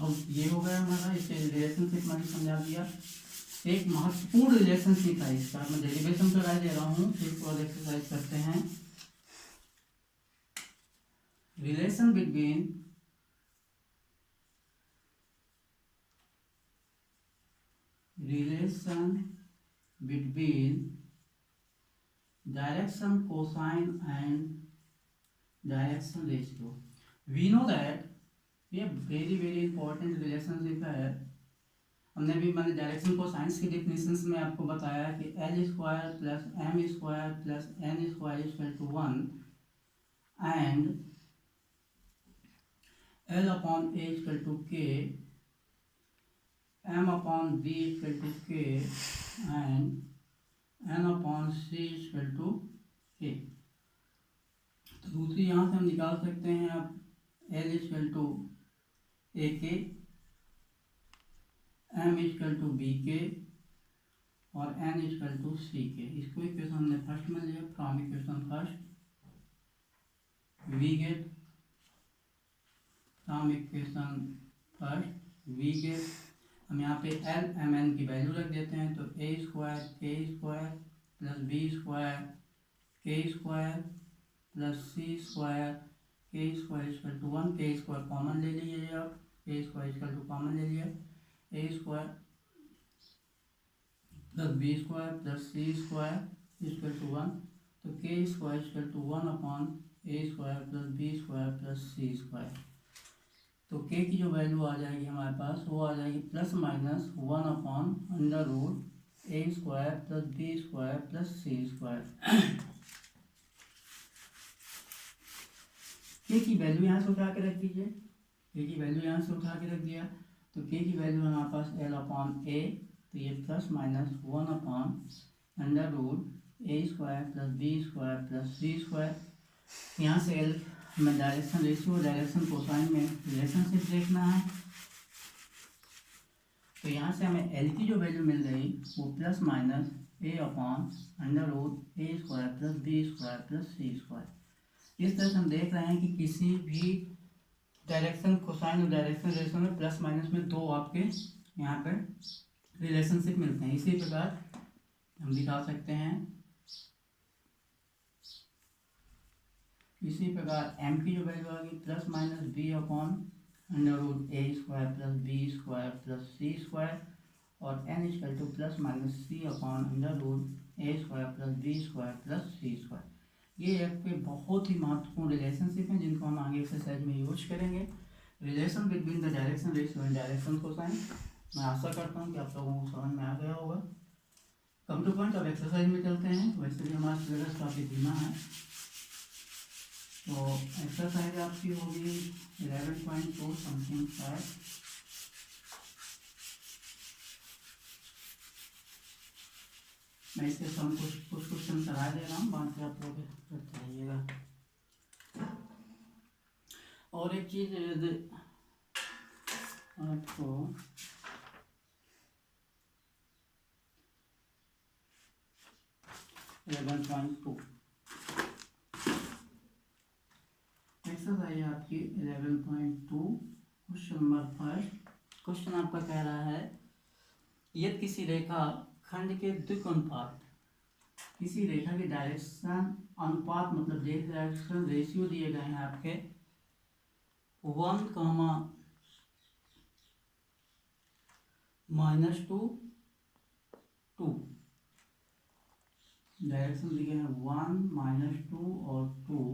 अब ये हो गया हमारा, इसे रिलेशनशिप मैंने समझा दिया। एक महत्वपूर्ण रिलेशनशिप है इसका, मैं डेरिवेशन पे राय दे रहा हूँ, फिर और एक्सरसाइज करते हैं। Relation between direction cosine and direction ratio. We know that ये वेरी वेरी इंपॉर्टेंट रिलेशनशिप है। हमने भी मैंने डायरेक्शन कोसाइंस की डेफिनेशन में आपको बताया कि L square plus M square plus N square equal to 1 and L upon A equal to K, m upon b equal to k and n upon c equal to k। तो दूसरी यहाँ से हम निकाल सकते हैं अब l इक्वल टू ए के, m इक्वल टू बी के और n इक्वल टू सी के। इसको इक्वेशन हमने फर्स्ट में लिया, from equation first we get, from equation first we get, हम यहाँ पे एल एम एन की वैल्यू रख देते हैं, तो a square k square plus B square k square plus C square k square equal to 1। K square common ले लीजिए आप, के स्क्वायर इक्वल टू कॉमन ले लिया, A square plus B square plus C square equal to 1, तो K square equal to 1 upon A square plus B square plus C square. तो k की जो वैल्यू आ जाएगी हमारे पास वो आ जाएगी plus minus 1 upon under root ए square plus B square plus सी square. k की वैल्यू यहाँ से उठा के रख दीजिए, k की वैल्यू यहाँ से उठा के रख दिया, तो k की वैल्यू हमारे पास l अपॉन ए, तो ये plus minus 1 upon under root ए square plus B square plus सी स्क्वायर। यहाँ से l हमें डायरेक्शन रेशियो और डायरेक्शन कोसाइन में रिलेशनशिप देखना है, तो यहाँ से हमें एल की जो वैल्यू मिल रही वो प्लस माइनस ए अपॉन अंडर रूट ए square plus B square plus सी स्क्वायर। इस तरह से हम देख रहे हैं कि किसी भी डायरेक्शन कोसाइन और डायरेक्शन रेशियो में प्लस माइनस में दो आपके यहाँ पे रिलेशनशिप मिलते हैं। इसी प्रकार हम दिखा सकते हैं, इसी प्रकार m की जो वैल्यू आ गई plus minus B upon under root ए square plus B square plus सी स्क्वायर और n equal to plus minus C upon under root A square plus B square plus C square. ये एक पे बहुत ही महत्वपूर्ण रिलेशनशिप हैं जिनको हम आगे एक्सरसाइज में यूज करेंगे। Relation between the direction ratio and direction cosine. मैं आशा करता हूँ कि आप लोगों को समझ में आ गया होगा। कम टू पॉइंट अब एक्सरसाइज में चलते हैं। वैसे भी हमारा सिलेबस काफ़ी धीमा है, तो एक्सरसाइज आपकी होगी 11.2 समथिंग शायद। मैं इसके सम कुछ क्वेश्चन करा दे रहा हूँ, बाकी आप लोग करते रहिएगा। और एक चीज़ आपको एक्सरसाइज आपकी 11.2 क्वेश्चन नंबर फर्स्ट। क्वेश्चन आपका कह रहा है यदि किसी रेखा खंड के द्विकोणपात, किसी रेखा के डायरेक्शन अनुपात मतलब डायरेक्शन रेशियो दिए गए हैं आपके 1, -2, 2। डायरेक्शन दिए हैं 1, -2 और 2,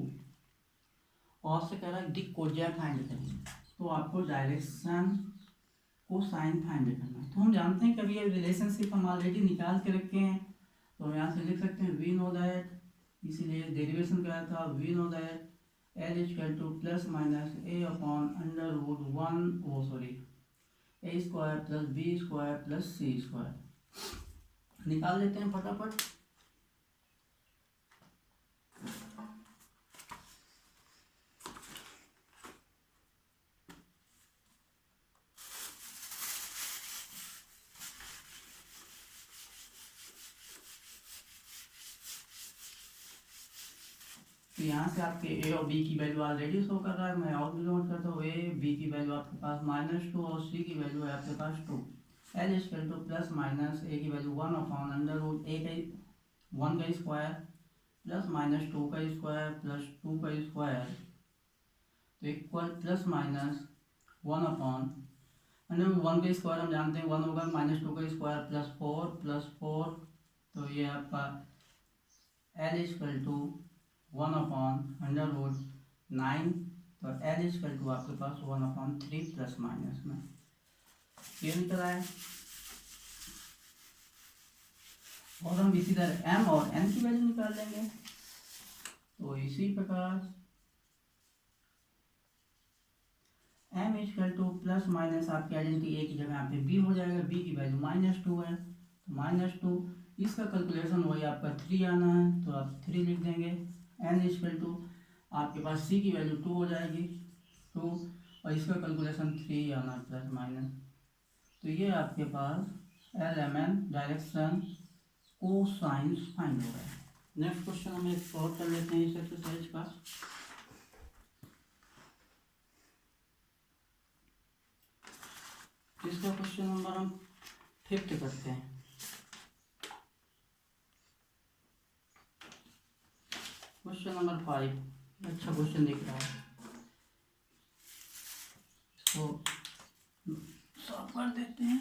और से कह रहा है डिकोजा फाइंड करें, तो आपको डायरेक्शन को साइन फाइंड करना है। तो हम जानते हैं कभी ये रिलेशनशिप हम ऑलरेडी निकाल के रखे हैं, तो यहाँ से लिख सकते हैं वी नो दैट, इसीलिए डेरिवेशन क्या था, we know that l equal to plus minus A upon under root 1 a square plus B square plus C square. निकाल लेते हैं फटाफट। तो यहाँ से आपके ए और बी की वैल्यू ऑलरेडी शो कर रहा है, मैं और भी नोट करता हूँ। ए बी की वैल्यू आपके पास -2 और सी की वैल्यू है आपके पास 2। L equal to plus minus A की value 1 upon under root A का 1 का स्क्वायर प्लस -2 का स्क्वायर प्लस 2 का स्क्वायर तो equal plus minus 1 upon under root 1 का स्क्वायर हम जानते हैं 1 होगा, -2 का स्क्वायर प्लस 4 तो ये आपका l equal to 1 upon under root 9 तो एल इक्वल टू आपके पास 1/3 प्लस माइनस में ये निकल आया। और हम इसी तरह m और n की वैल्यू निकाल लेंगे। तो इसी प्रकार m equal to plus minus आपकी आइडेंटिटी a की जगह यहाँ पे b हो जाएगा, b की वैल्यू -2 है तो -2 इसका कैलकुलेशन वही आपका 3 आना है तो आप 3 लिख देंगे। n इक्वल टू आपके पास c की वैल्यू 2 हो जाएगी 2 और इसका कैलकुलेशन 3 आना प्लस माइनस तो ये आपके पास LMN डायरेक्शन कोसाइंस फाइंड हो गया। नेक्स्ट क्वेश्चन हम एक सॉल्व कर लेते हैं इस एक्सरसाइज का। इसका क्वेश्चन नंबर हम 5 करते हैं। क्वेश्चन नंबर 5 अच्छा क्वेश्चन दिख रहा है, इसको सॉल्व कर देते हैं।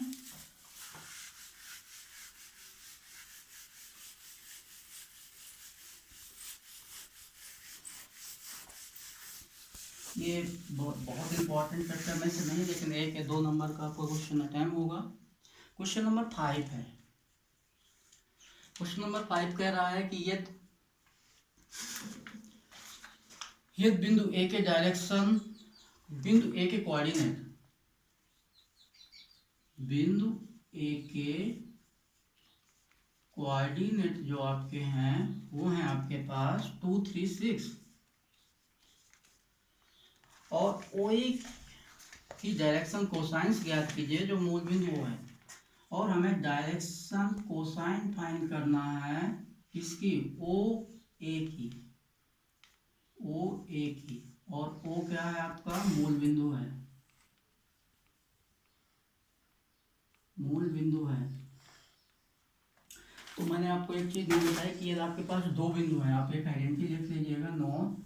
ये बहुत इंपॉर्टेंट चैप्टर में से नहीं, लेकिन 1 या 2 नंबर का आपको क्वेश्चन अटैम्प्ट होगा। क्वेश्चन नंबर 5 है। क्वेश्चन नंबर 5 कह रहा है कि ये बिंदु ए के डायरेक्शन, बिंदु ए के कोऑर्डिनेट, बिंदु ए के कोऑर्डिनेट जो आपके हैं वो हैं आपके पास 2, 3, 6 और ओ ए की डायरेक्शन कोसाइंस ज्ञात कीजिए जो मूल बिंदु है। और हमें डायरेक्शन कोसाइन फाइंड करना है किसकी, ओ ए की, ओ ए की। और ओ क्या है आपका, मूल बिंदु है, मूल बिंदु है। तो मैंने आपको एक चीज नहीं बताई कि ये आपके पास 2 बिंदु हैं, आप एक आइडेंटिटी लिख लीजिएगा। नोट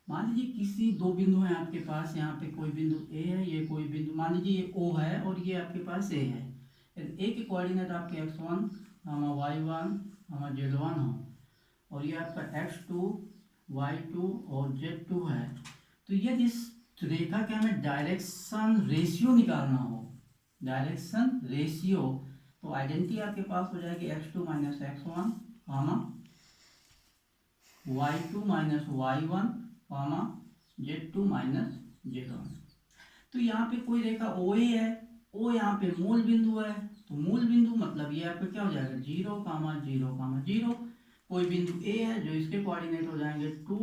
मान लीजिए किसी 2 बिंदु हैं आपके पास, यहाँ पे कोई बिंदु ए है, ये कोई बिंदु मान लीजिए ये ओ है और ये आपके पास ए है। ए के कोऑर्डिनेट आपके x1 y1 z1 हो और ये आपका x2 y2 और z2 है। तो ये जिस रेखा के हमें डायरेक्शन रेशियो निकालना हो, डायरेक्शन रेशियो, तो आइडेंटिटी आपके पास हो जाएगी x2 minus x1 y2 minus y1 z2 minus z1। तो यहाँ पे कोई रेखा ओ ए है, ओ यहाँ पे मूल बिंदु है, तो मूल बिंदु मतलब ये आपका क्या हो जाएगा 0, 0, 0। कोई बिंदु ए है जो इसके कोऑर्डिनेट हो जाएंगे 2,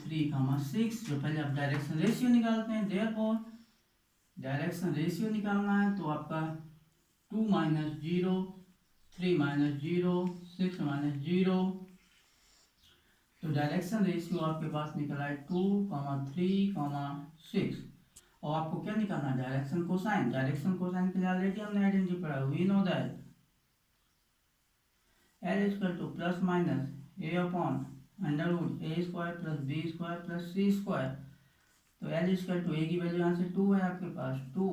3, 6। जो पहले आप डायरेक्शन रेशियो निकालते हैं, देयरफॉर डायरेक्शन रेशियो निकालना है तो आपका 2 माइनस 0, 3 माइनस 0, 6 माइनस 0। तो डायरेक्शन रेशियो आपके पास निकला है 2, 3, 6। और आपको क्या निकालना है, डायरेक्शन कोसाइन। डायरेक्शन कोसाइन के लिए ऑलरेडी हमने आइडेंटिटी पढ़ा, we know that l equal to plus minus A upon under root A square plus B square plus C square. तो एल इक्वल टू ए की वैल्यू यहाँ से 2 है आपके पास, 2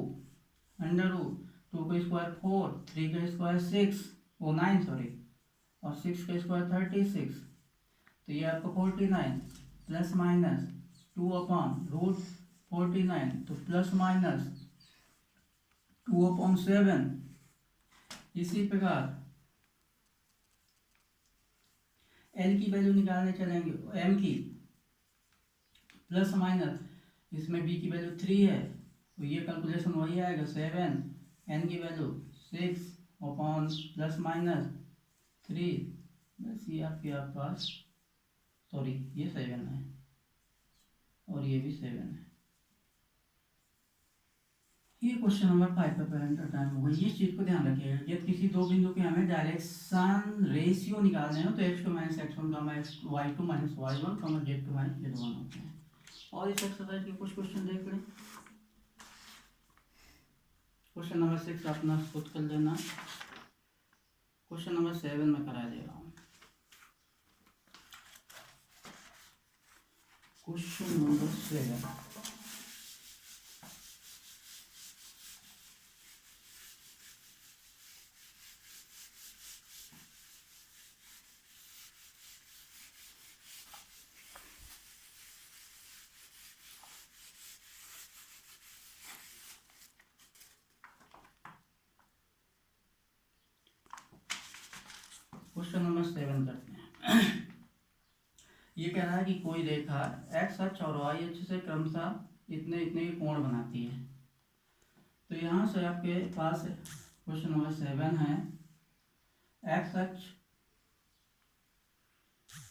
अंडर रूट 2 का स्क्वायर 4, 3 का स्क्वायर 6 वो 9 सॉरी और 6 का स्क्वायर 36। तो ये आपका 49 प्लस माइनस 2 अपॉन रूट 49 तो प्लस माइनस 2/7। इसी प्रकार एल की वैल्यू निकालने चलेंगे, एम की प्लस माइनस, इसमें बी की वैल्यू 3 है तो ये कैलकुलेशन वही आएगा 7, एन की वैल्यू 6 अपॉन प्लस माइनस 3। बस ये आपके पास सॉरी ये 7 है और ये भी 7 है। ये क्वेश्चन नंबर 5 का पेरेंट टाइम होगा। ये चीज को ध्यान रखिएगा, यदि किसी दो बिंदु के हमें डायरेक्शन रेशियो निकालने हो तो x2 - x1 y2 - y1 z2 - z1 होते हैं। और इस एक्सरसाइज के कुछ क्वेश्चन देख लें। क्वेश्चन नंबर 6 अपना खुद कर लेना। क्वेश्चन नंबर 7 में करा दे रहा हूँ। क्वेश्चन नंबर 7 क्वेश्चन नंबर 7 करते हैं। ये कह रहा है कि कोई रेखा एक्स अक्ष और वाई अक्ष से क्रमशः इतने इतने कोण बनाती है। तो यहाँ से आपके पास क्वेश्चन नंबर 7 है, एक्स अक्ष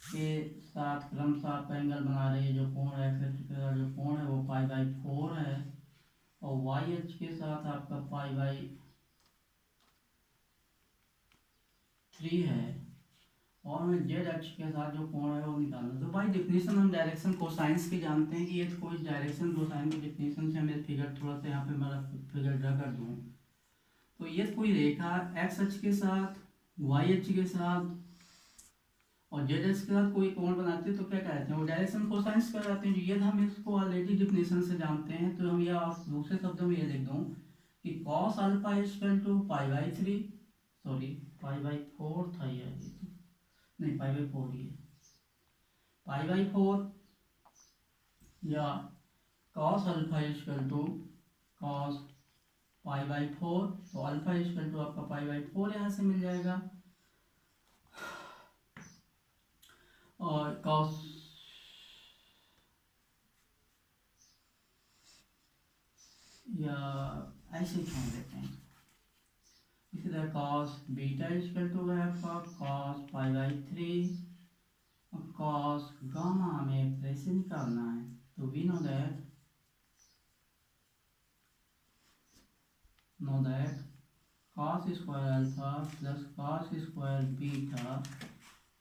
के साथ क्रमशः आपका एंगल बना रही है। जो कोण है एक्स अक्ष के साथ जो कोण है वो π/4 है और वाई अक्ष के साथ आपका π/3 है और हमें जेड अक्ष के साथ जो कोण है वो निकालना। तो बाई डेफिनेशन हम डायरेक्शन कोसाइंस की जानते हैं कि ये कोई डायरेक्शन कोसाइन की डेफिनेशन से हमें फिगर थोड़ा सा यहाँ पे मैं फिगर ड्रा कर दूँ। तो ये कोई रेखा एक्स अक्ष के साथ वाई अक्ष के साथ और जेड अक्ष के साथ कोई कोण बनाते हैं तो क्या कहते हैं, वो डायरेक्शन कोसाइंस कहलाते हैं। ये हम इसको ऑलरेडी डेफिनेशन से जानते हैं। तो हम यह दूसरे शब्दों में ये लिख दूँ कि cos alpha equal to π/3, sorry π/4 था ये, नहीं π/4 ही है, π/4 या cos alpha equal to cos π/4। तो अल्फा इक्वल टू आपका π/4 यहाँ से मिल जाएगा और cos या ऐसे ही छोड़ देते हैं। इसी तरह cos बीटा इक्वल टू है आपका cos π/3 और cos गामा हमें कैसे निकालना है। तो we know that cos square alpha plus cos square beta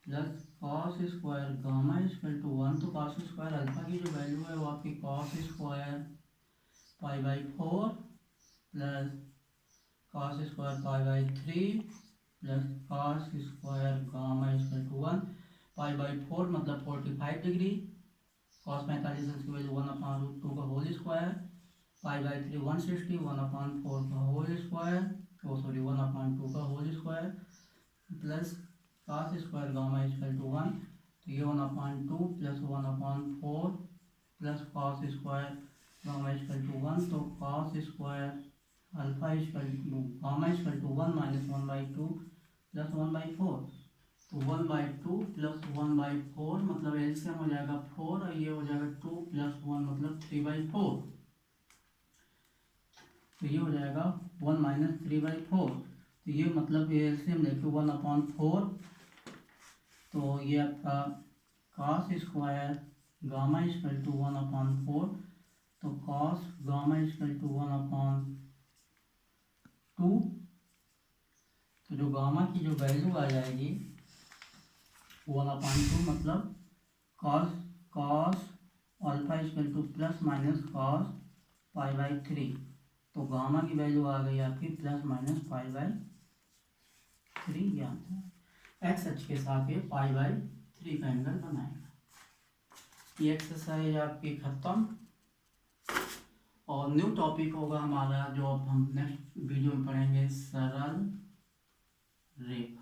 plus cos square gamma equal to 1। तो cos स्क्वायर अल्फा की जो वैल्यू है वो आपकी cos square π/4 plus cos square π/3 plus cos square gamma equal to 1। π/4 मतलब 45 degree, cos 45 की value 1/√2 का whole square, π/3 160 1/4 का होल स्क्वायर, सॉरी 1/2 का whole square plus cos square gamma equal to 1। तो ये 1/2 plus 1/4 plus cos square gamma equal to 1। तो cos square alpha equal to gamma equal to 1 minus 1/2 plus 1/4। तो 1/2 plus 1/4 मतलब LCM हो जाएगा 4 और ये हो जाएगा 2 प्लस 1 मतलब 3/4। तो ये हो जाएगा 1 माइनस 3/4। तो ये मतलब ये एलसीएम लेके 1/4। तो ये आपका cos square gamma equal to 1/4। तो cos गामा इक्वल टू 1/2। तो जो गामा की जो वैल्यू आ जाएगी 1/2 मतलब cos alpha equal to plus minus cos π/3। तो गामा की वैल्यू आ गई आपकी प्लस माइनस π/3। ये आंसर एक्स अक्ष के साथ ये π/3 का एंगल बनाएगा। ये एक्सरसाइज आपकी खत्म और न्यू टॉपिक होगा हमारा जो अब हम नेक्स्ट वीडियो में पढ़ेंगे, सरल रेखा।